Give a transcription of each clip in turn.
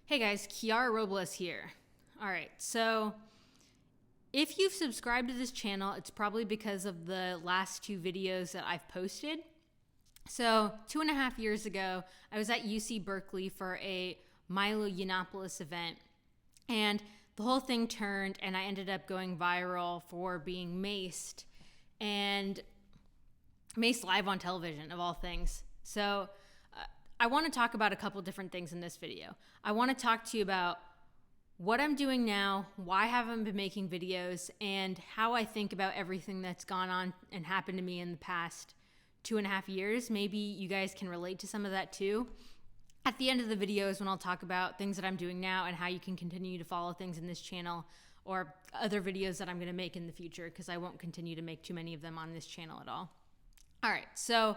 Hey guys, Kiara Robles here. All right, so if you've subscribed to this channel, it's probably because of the last two videos that I've posted. So 2.5 years ago, I was at UC Berkeley for a Milo Yiannopoulos event, and the whole thing turned, and I ended up going viral for being maced, and maced live on television, of all things. So I want to talk about a couple different things in this video. I want to talk to you about what I'm doing now, why I haven't been making videos, and how I think about everything that's gone on and happened to me in the past 2.5 years. Maybe you guys can relate to some of that too. At the end of the video is when I'll talk about things that I'm doing now and how you can continue to follow things in this channel or other videos that I'm going to make in the future, because I won't continue to make too many of them on this channel at all. All right, so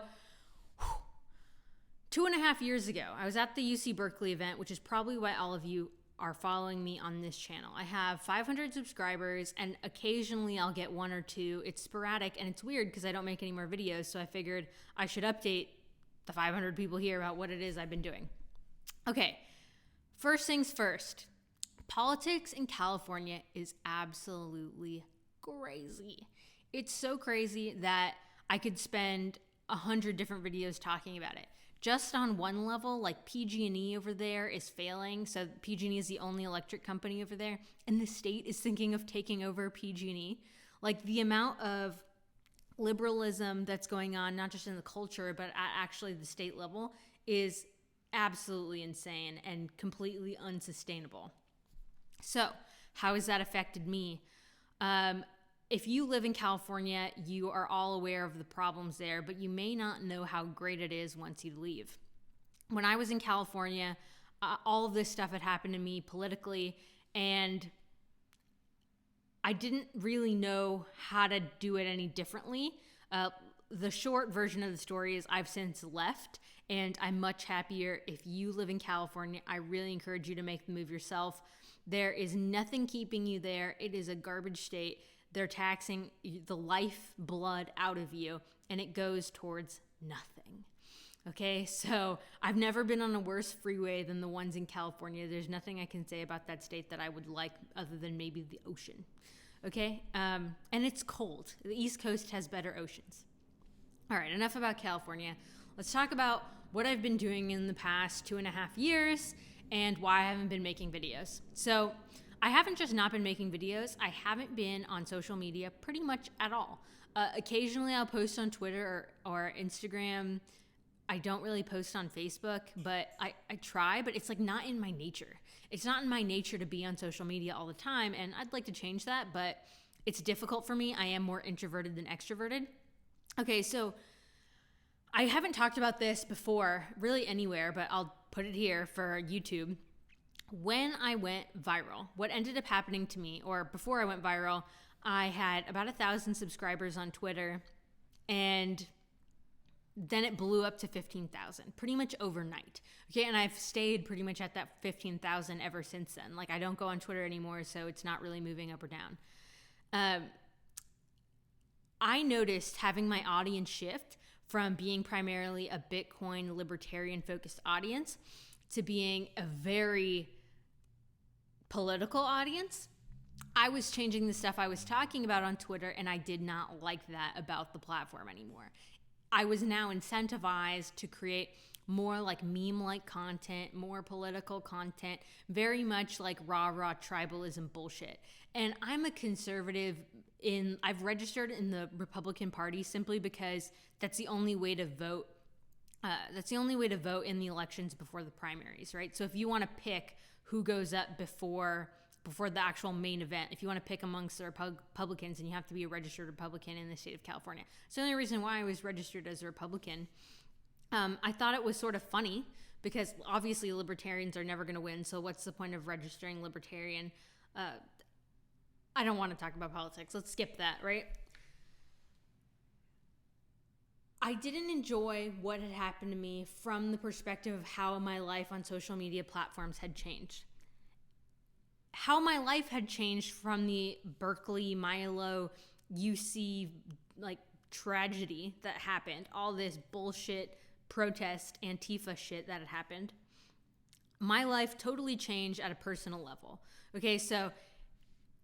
2.5 years ago, I was at the UC Berkeley event, which is probably why all of you are following me on this channel. I have 500 subscribers, and occasionally I'll get one or two. It's sporadic, and it's weird because I don't make any more videos, so I figured I should update the 500 people here about what it is I've been doing. Okay, first things first. Politics in California is absolutely crazy. It's so crazy that I could spend 100 different videos talking about it. Just on one level, like PG&E over there is failing. So PG&E is the only electric company over there, and the state is thinking of taking over PG&E. Like, the amount of liberalism that's going on, not just in the culture, but at actually the state level, is absolutely insane and completely unsustainable. So how has that affected me? If you live in California, you are all aware of the problems there, but you may not know how great it is once you leave. When I was in California, all of this stuff had happened to me politically, and I didn't really know how to do it any differently. The short version of the story is I've since left, and I'm much happier. If you live in California, I really encourage you to make the move yourself. There is nothing keeping you there. It is a garbage state. They're taxing the lifeblood out of you, and it goes towards nothing. Okay, so I've never been on a worse freeway than the ones in California. There's nothing I can say about that state that I would like other than maybe the ocean. Okay, and it's cold. The East Coast has better oceans. All right, enough about California. Let's talk about what I've been doing in the past 2.5 years and why I haven't been making videos. So I haven't just not been making videos. I haven't been on social media pretty much at all. Occasionally I'll post on Twitter or Instagram. I don't really post on Facebook, but I try, but it's like not in my nature. It's not in my nature to be on social media all the time, and I'd like to change that, but it's difficult for me. I am more introverted than extroverted. Okay, so I haven't talked about this before really anywhere, but I'll put it here for YouTube. When I went viral, what ended up happening to me, or before I went viral, I had about 1,000 subscribers on Twitter, and then it blew up to 15,000 pretty much overnight. Okay, and I've stayed pretty much at that 15,000 ever since then. Like, I don't go on Twitter anymore, so it's not really moving up or down. I noticed having my audience shift from being primarily a Bitcoin libertarian focused audience to being a very political audience. I was changing the stuff I was talking about on Twitter, and I did not like that about the platform anymore. I was now incentivized to create more like meme-like content, more political content, very much like rah-rah tribalism bullshit. And I'm a conservative I've registered in the Republican Party simply because that's the only way to vote. That's the only way to vote in the elections before the primaries, right? So if you want to pick who goes up before the actual main event, if you want to pick amongst the Republicans, then you have to be a registered Republican in the state of California. It's the only reason why I was registered as a Republican. I thought it was sort of funny because obviously libertarians are never going to win, so what's the point of registering libertarian? I don't want to talk about politics. Let's skip that, right? I didn't enjoy what had happened to me from the perspective of how my life on social media platforms had changed. How my life had changed from the Berkeley, Milo, UC, like, tragedy that happened, all this bullshit protest Antifa shit that had happened. my life totally changed at a personal level. Okay, so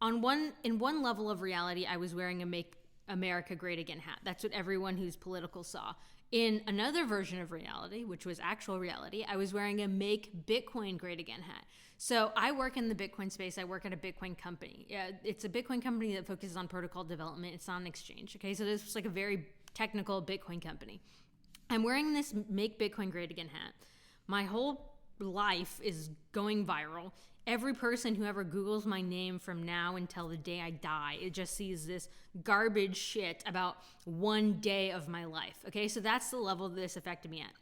in one level of reality, I was wearing a Make America Great Again hat. That's what everyone who's political saw. In another version of reality, which was actual reality, I was wearing a Make Bitcoin Great Again hat. So I work in the Bitcoin space. I work at a Bitcoin company. It's a Bitcoin company that focuses on protocol development. It's not an exchange. Okay, so this was like a very technical Bitcoin company. I'm wearing this Make Bitcoin Great Again hat. My whole life is going viral. Every person who ever Googles my name from now until the day I die, it just sees this garbage shit about one day of my life. Okay, so that's the level this affected me at.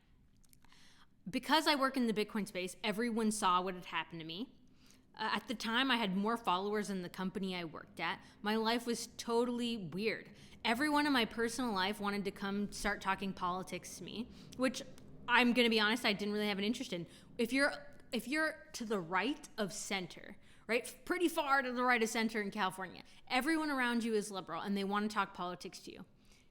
Because I work in the Bitcoin space, everyone saw what had happened to me. At the time, I had more followers than the company I worked at. My life was totally weird. Everyone in my personal life wanted to come start talking politics to me, which I'm going to be honest, I didn't really have an interest in. If you're to the right of center, right, pretty far to the right of center in California, everyone around you is liberal and they want to talk politics to you.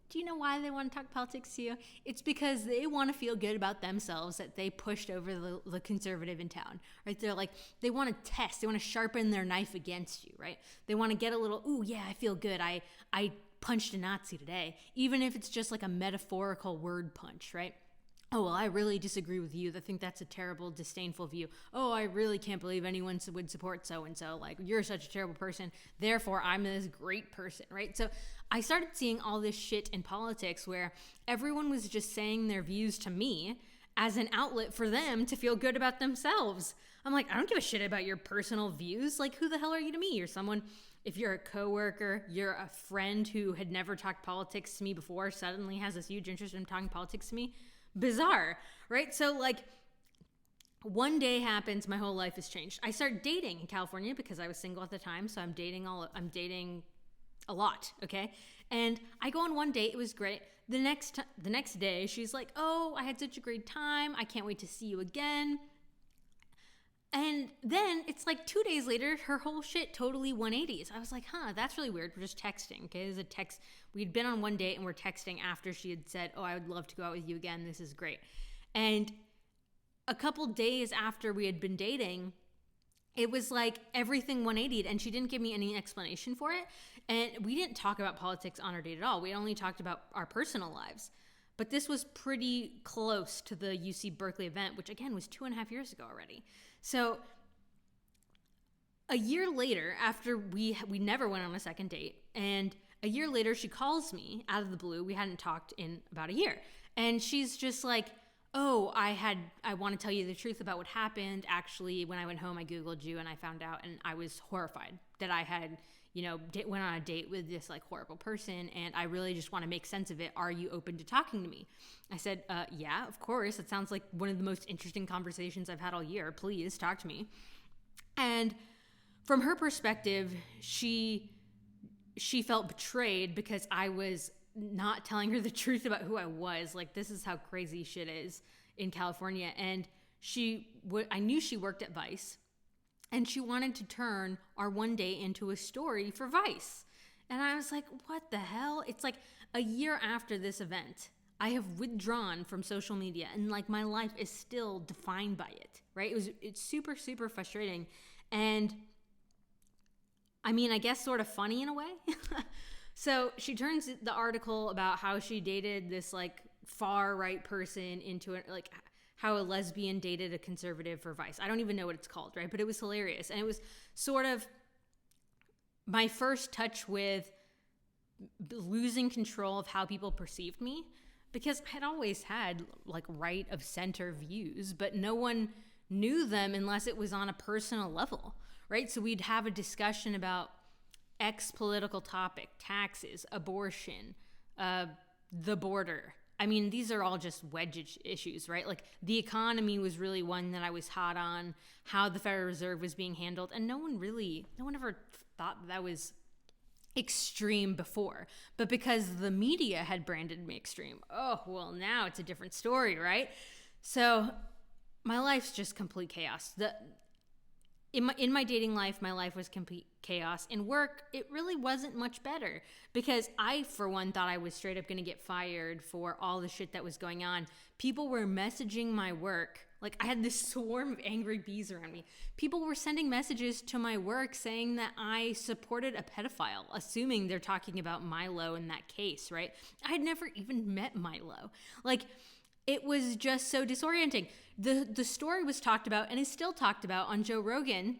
Do you know why they want to talk politics to you? It's because they want to feel good about themselves that they pushed over the conservative in town, right? They're like, they want to test, they want to sharpen their knife against you, right? They want to get a little, ooh, yeah, I feel good. I punched a Nazi today, even if it's just like a metaphorical word punch, right? Oh, well, I really disagree with you. I think that's a terrible, disdainful view. Oh, I really can't believe anyone would support so-and-so. Like, you're such a terrible person. Therefore, I'm this great person, right? So I started seeing all this shit in politics where everyone was just saying their views to me as an outlet for them to feel good about themselves. I'm like, I don't give a shit about your personal views. Like, who the hell are you to me? You're someone, if you're a coworker, you're a friend who had never talked politics to me before, suddenly has this huge interest in talking politics to me. Bizarre, right? So like one day happens, my whole life has changed. I start dating in California because I was single at the time, so I'm dating a lot, okay? And I go on one date, it was great. The next day, she's like, "Oh, I had such a great time. I can't wait to see you again." And then it's like 2 days later, her whole shit totally 180s. I was like, that's really weird. We're just texting, okay? It was a text. We'd been on one date and we're texting after she had said, "Oh, I would love to go out with you again. This is great." And a couple days after we had been dating, it was like everything 180'd and she didn't give me any explanation for it. And we didn't talk about politics on our date at all. We only talked about our personal lives. But this was pretty close to the UC Berkeley event, which again was 2.5 years ago already. So a year later, after we never went on a second date, and a year later she calls me out of the blue. We hadn't talked in about a year. And she's just like, "Oh, I want to tell you the truth about what happened. Actually, when I went home, I Googled you and I found out, and I was horrified that I had, went on a date with this like horrible person, and I really just want to make sense of it. Are you open to talking to me?" I said, "Yeah, of course. It sounds like one of the most interesting conversations I've had all year. Please talk to me." And from her perspective, she felt betrayed because I was not telling her the truth about who I was. Like, this is how crazy shit is in California. And I knew she worked at Vice, and she wanted to turn our one day into a story for Vice. And I was like, what the hell? It's like a year after this event, I have withdrawn from social media, and like my life is still defined by it, right? It's super, super frustrating. And I mean, I guess sort of funny in a way. So she turns the article about how she dated this like far right person into it, like how a lesbian dated a conservative for Vice. I don't even know what it's called, right? But it was hilarious. And it was sort of my first touch with losing control of how people perceived me, because I had always had like right of center views, but no one knew them unless it was on a personal level, right? So we'd have a discussion about X political topic, taxes, abortion, the border. I mean, these are all just wedge issues, right? Like the economy was really one that I was hot on, how the Federal Reserve was being handled. And no one ever thought that was extreme before. But because the media had branded me extreme, oh, well, now it's a different story, right? So my life's just complete chaos. In my dating life, my life was complete chaos. In work, it really wasn't much better because I, for one, thought I was straight up going to get fired for all the shit that was going on. People were messaging my work, Like, I had this swarm of angry bees around me. People were sending messages to my work saying that I supported a pedophile, assuming they're talking about Milo in that case, right? I had never even met Milo. Like, it was just so disorienting. The story was talked about and is still talked about on Joe Rogan,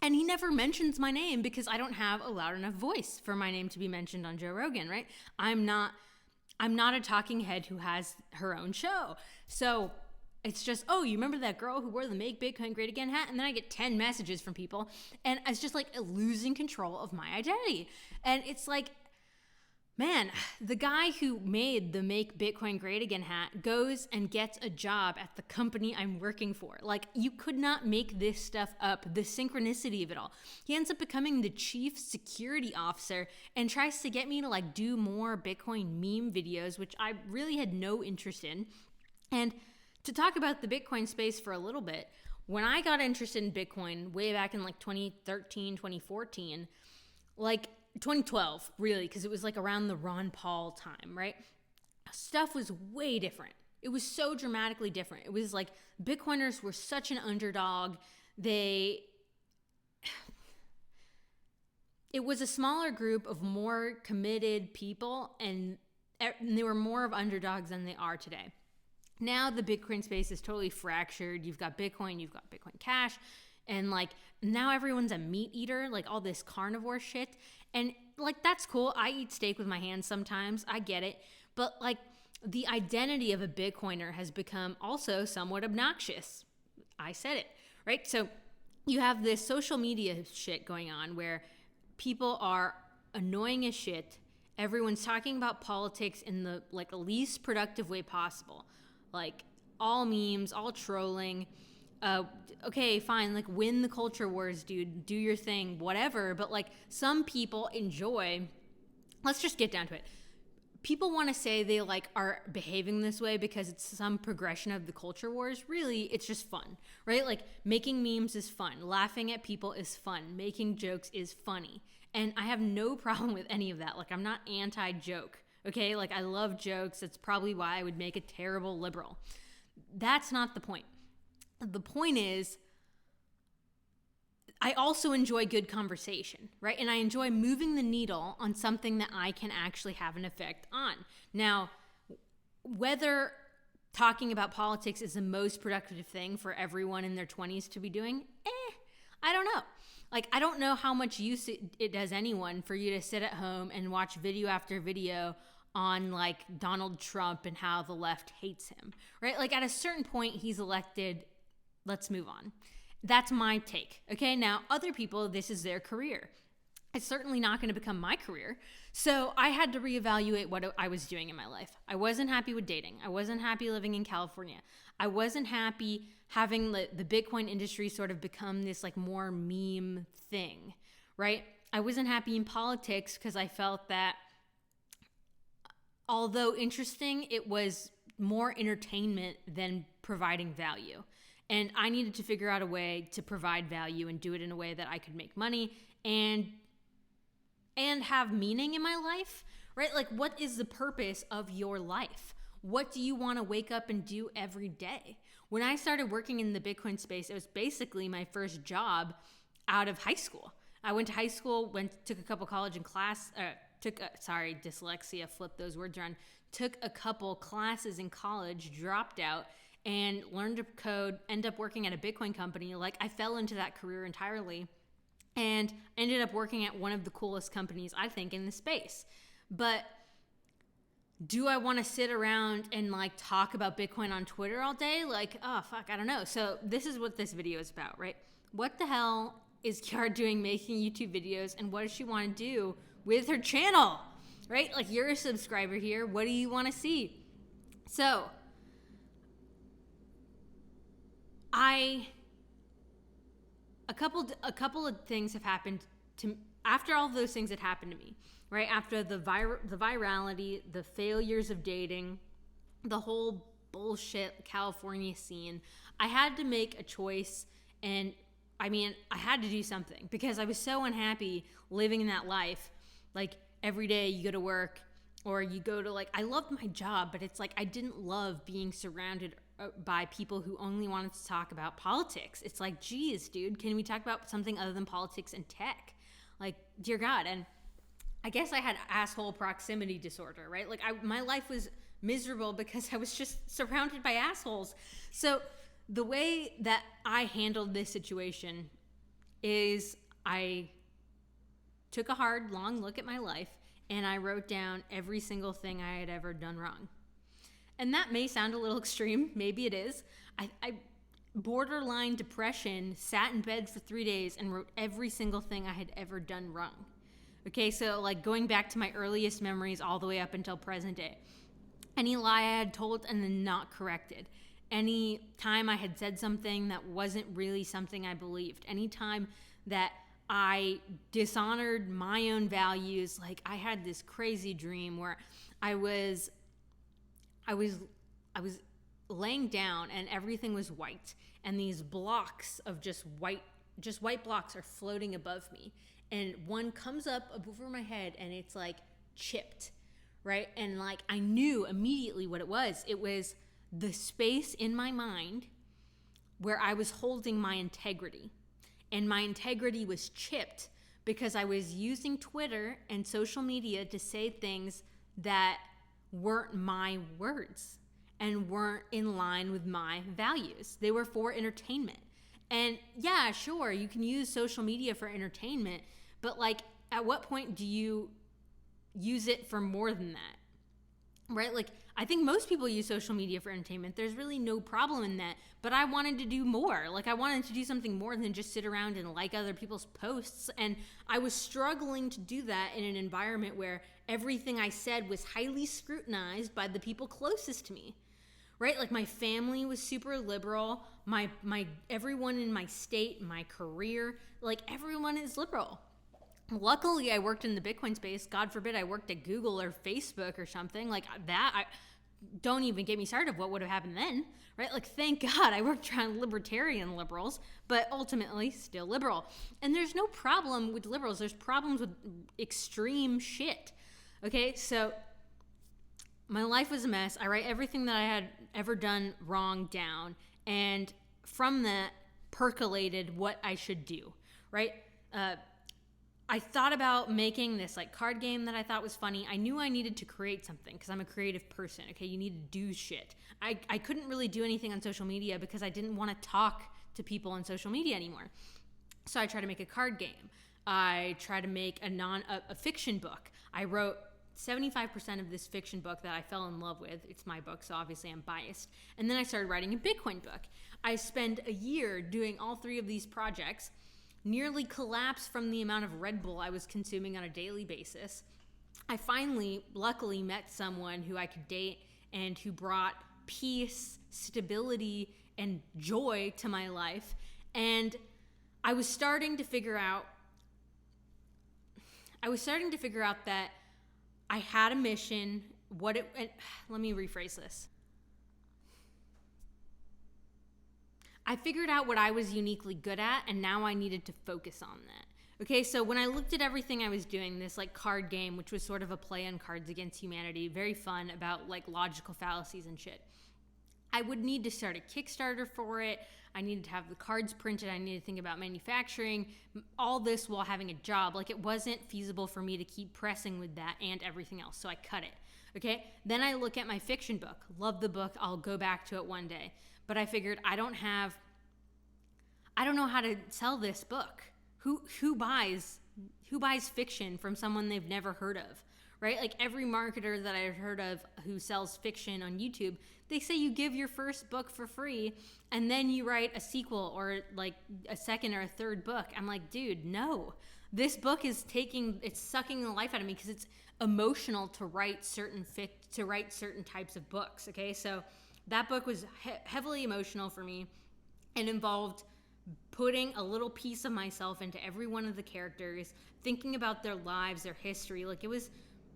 and he never mentions my name because I don't have a loud enough voice for my name to be mentioned on Joe Rogan, right? I'm not a talking head who has her own show. So it's just, oh, you remember that girl who wore the Make Bitcoin Great Again hat? And then I get 10 messages from people, and it's just like losing control of my identity. And it's like, man, the guy who made the Make Bitcoin Great Again hat goes and gets a job at the company I'm working for. Like, you could not make this stuff up, the synchronicity of it all. He ends up becoming the chief security officer and tries to get me to like do more Bitcoin meme videos, which I really had no interest in. And to talk about the Bitcoin space for a little bit, when I got interested in Bitcoin way back in like 2013, 2014, like 2012, really, because it was like around the Ron Paul time, right? Stuff was way different. It was so dramatically different. It was like Bitcoiners were such an underdog. It was a smaller group of more committed people, and they were more of underdogs than they are today. Now the Bitcoin space is totally fractured. You've got Bitcoin, you've got Bitcoin Cash, and like now everyone's a meat eater, like all this carnivore shit. And like, that's cool. I eat steak with my hands sometimes. I get it. But like, the identity of a Bitcoiner has become also somewhat obnoxious. I said it, right? So you have this social media shit going on where people are annoying as shit. Everyone's talking about politics in the like least productive way possible. Like all memes, all trolling. Okay, fine, like win the culture wars, dude, do your thing, whatever. But like some people enjoy, let's just get down to it. People want to say they like are behaving this way because it's some progression of the culture wars. Really, it's just fun, right? Like making memes is fun. Laughing at people is fun. Making jokes is funny. And I have no problem with any of that. Like, I'm not anti-joke, okay? Like, I love jokes. That's probably why I would make a terrible liberal. That's not the point. The point is, I also enjoy good conversation, right? And I enjoy moving the needle on something that I can actually have an effect on. Now, whether talking about politics is the most productive thing for everyone in their 20s to be doing, I don't know. Like, I don't know how much use it does anyone for you to sit at home and watch video after video on like Donald Trump and how the left hates him, right? Like at a certain point he's elected, let's move on. That's my take. Okay. Now other people, this is their career. It's certainly not going to become my career. So I had to reevaluate what I was doing in my life. I wasn't happy with dating. I wasn't happy living in California. I wasn't happy having the Bitcoin industry sort of become this like more meme thing, right? I wasn't happy in politics because I felt that although interesting, it was more entertainment than providing value. And I needed to figure out a way to provide value and do it in a way that I could make money and have meaning in my life, right? Like, what is the purpose of your life? What do you want to wake up and do every day? When I started working in the Bitcoin space, it was basically my first job out of high school. I went to high school, took a couple college and dyslexia, flip those words around, took a couple classes in college, dropped out, and learned to code, ended up working at a Bitcoin company. Like, I fell into that career entirely and ended up working at one of the coolest companies, I think, in the space. But do I want to sit around and like talk about Bitcoin on Twitter all day? Like, oh, fuck, I don't know. So this is what this video is about, right? What the hell is Kiara doing making YouTube videos, and what does she want to do with her channel, right? Like, you're a subscriber here. What do you want to see? So a couple of things have happened to after all of those things that happened to me, right? After the virality, the failures of dating, the whole bullshit California scene, I had to make a choice. And I mean, I had to do something because I was so unhappy living in that life. Like, every day you go to work or you go to, like, I loved my job, but it's like I didn't love being surrounded by people who only wanted to talk about politics. It's like, geez, dude, can we talk about something other than politics and tech? Like, dear God. And I guess I had asshole proximity disorder, right? Like, my life was miserable because I was just surrounded by assholes. So the way that I handled this situation is I took a hard, long look at my life and I wrote down every single thing I had ever done wrong. And that may sound a little extreme. Maybe it is. I borderline depression, sat in bed for 3 days and wrote every single thing I had ever done wrong. Okay, so like going back to my earliest memories all the way up until present day. Any lie I had told and then not corrected. Any time I had said something that wasn't really something I believed. Any time that I dishonored my own values. Like, I had this crazy dream where I was laying down and everything was white, and these blocks of just white blocks are floating above me, and one comes up over my head and it's like chipped, right? And like, I knew immediately what it was. It was the space in my mind where I was holding my integrity. And my integrity was chipped because I was using Twitter and social media to say things that weren't my words and weren't in line with my values. They were for entertainment. And yeah, sure, you can use social media for entertainment, but like, at what point do you use it for more than that? Right? Like, I think most people use social media for entertainment. There's really no problem in that. But I wanted to do more. Like, I wanted to do something more than just sit around and like other people's posts. And I was struggling to do that in an environment where everything I said was highly scrutinized by the people closest to me. Right? Like, my family was super liberal. My everyone in my state, my career, like, everyone is liberal. Luckily, I worked in the Bitcoin space. God forbid I worked at Google or Facebook or something like that. Don't even get me started of what would have happened then, right? Like, thank God I worked around libertarian liberals, but ultimately still liberal. And there's no problem with liberals. There's problems with extreme shit. Okay, so my life was a mess. I write everything that I had ever done wrong down, and from that percolated what I should do, right? I thought about making this like card game that I thought was funny. I knew I needed to create something because I'm a creative person. Okay, you need to do shit. I couldn't really do anything on social media because I didn't want to talk to people on social media anymore. So I tried to make a card game. I tried to make a fiction book. I wrote 75% of this fiction book that I fell in love with. It's my book, so obviously I'm biased. And then I started writing a Bitcoin book. I spent a year doing all three of these projects. Nearly collapsed from the amount of Red Bull I was consuming on a daily basis. I finally, luckily, met someone who I could date and who brought peace, stability, and joy to my life. And I was starting to figure out that I had a mission. Let me rephrase this. I figured out what I was uniquely good at, and now I needed to focus on that. Okay, so when I looked at everything I was doing, this like card game, which was sort of a play on Cards Against Humanity, very fun about like logical fallacies and shit, I would need to start a Kickstarter for it. I needed to have the cards printed. I needed to think about manufacturing, all this while having a job. Like, it wasn't feasible for me to keep pressing with that and everything else, so I cut it. Okay, then I look at my fiction book. Love the book. I'll go back to it one day. But I figured I don't know how to sell this book. Who buys fiction from someone they've never heard of, right? Like, every marketer that I've heard of who sells fiction on YouTube, they say you give your first book for free and then you write a sequel or like a second or a third book. I'm like, dude, no. This book is it's sucking the life out of me because it's emotional to write certain types of books. Okay, so that book was heavily emotional for me and involved putting a little piece of myself into every one of the characters, thinking about their lives, their history. Like,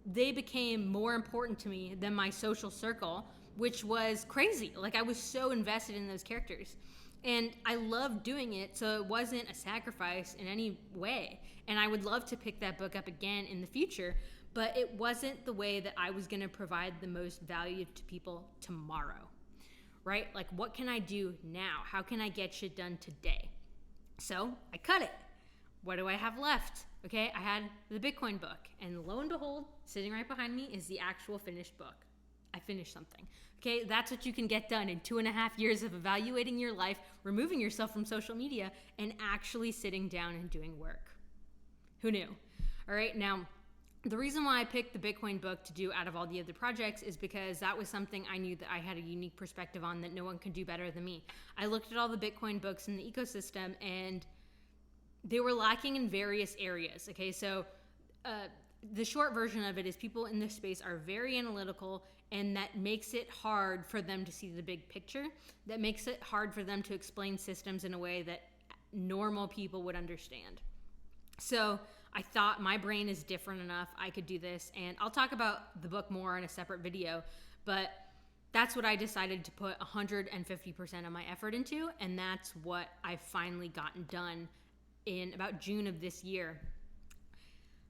they became more important to me than my social circle, which was crazy. Like, I was so invested in those characters. And I loved doing it, so it wasn't a sacrifice in any way. And I would love to pick that book up again in the future, but it wasn't the way that I was going to provide the most value to people tomorrow, right? Like, what can I do now? How can I get shit done today? So I cut it. What do I have left? Okay, I had the Bitcoin book, and lo and behold, sitting right behind me is the actual finished book. I finished something. Okay, that's what you can get done in 2.5 years of evaluating your life, removing yourself from social media, and actually sitting down and doing work. Who knew? All right, now, the reason why I picked the Bitcoin book to do out of all the other projects is because that was something I knew that I had a unique perspective on that no one could do better than me. I looked at all the Bitcoin books in the ecosystem, and they were lacking in various areas. Okay, so the short version of it is people in this space are very analytical, and that makes it hard for them to see the big picture. That makes it hard for them to explain systems in a way that normal people would understand. So I thought my brain is different enough, I could do this, and I'll talk about the book more in a separate video, but that's what I decided to put 150% of my effort into, and that's what I've finally gotten done in about June of this year.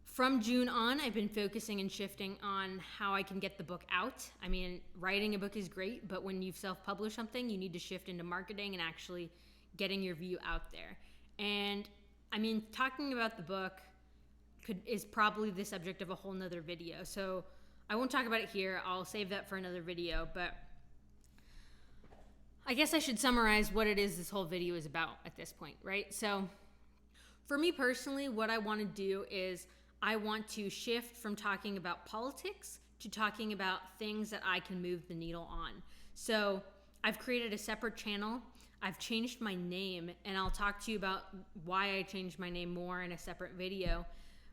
From June on, I've been focusing and shifting on how I can get the book out. I mean, writing a book is great, but when you've self-published something, you need to shift into marketing and actually getting your view out there. And I mean, talking about the book is probably the subject of a whole nother video. So I won't talk about it here. I'll save that for another video, but I guess I should summarize what it is this whole video is about at this point, right? So for me personally, what I want to do is I want to shift from talking about politics to talking about things that I can move the needle on. So I've created a separate channel. I've changed my name, and I'll talk to you about why I changed my name more in a separate video.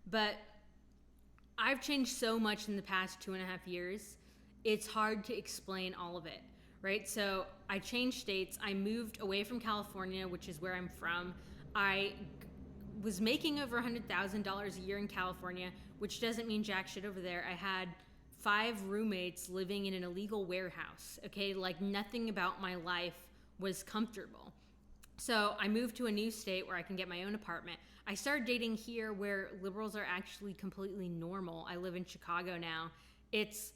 But I've changed so much in the past 2.5 years, it's hard to explain all of it, right? So I changed states. I moved away from California, which is where I'm from. I was making over $100,000 a year in California, which doesn't mean jack shit over there. I had 5 roommates living in an illegal warehouse, okay? Like, nothing about my life was comfortable. So I moved to a new state where I can get my own apartment. I started dating here where liberals are actually completely normal. I live in Chicago now. It's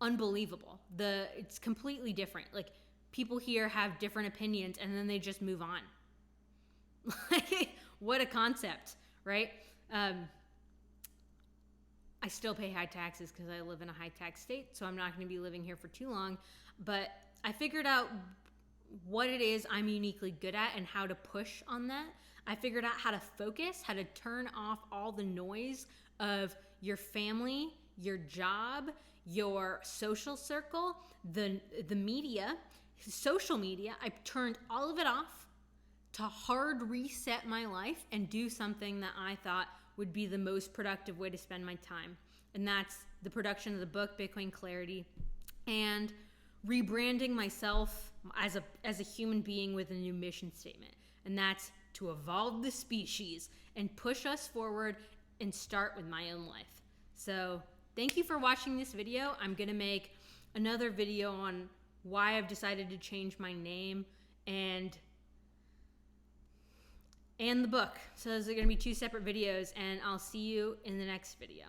unbelievable. It's completely different. Like, people here have different opinions and then they just move on. Like, what a concept, right? I still pay high taxes because I live in a high tax state, so I'm not going to be living here for too long. But I figured out what it is I'm uniquely good at and how to push on that. I figured out how to focus, how to turn off all the noise of your family, your job, your social circle, the media, social media. I turned all of it off to hard reset my life and do something that I thought would be the most productive way to spend my time. And that's the production of the book, Bitcoin Clarity, and rebranding myself as a human being with a new mission statement. And that's to evolve the species and push us forward and start with my own life. So thank you for watching this video. I'm going to make another video on why I've decided to change my name and the book. So those are going to be 2 separate videos, and I'll see you in the next video.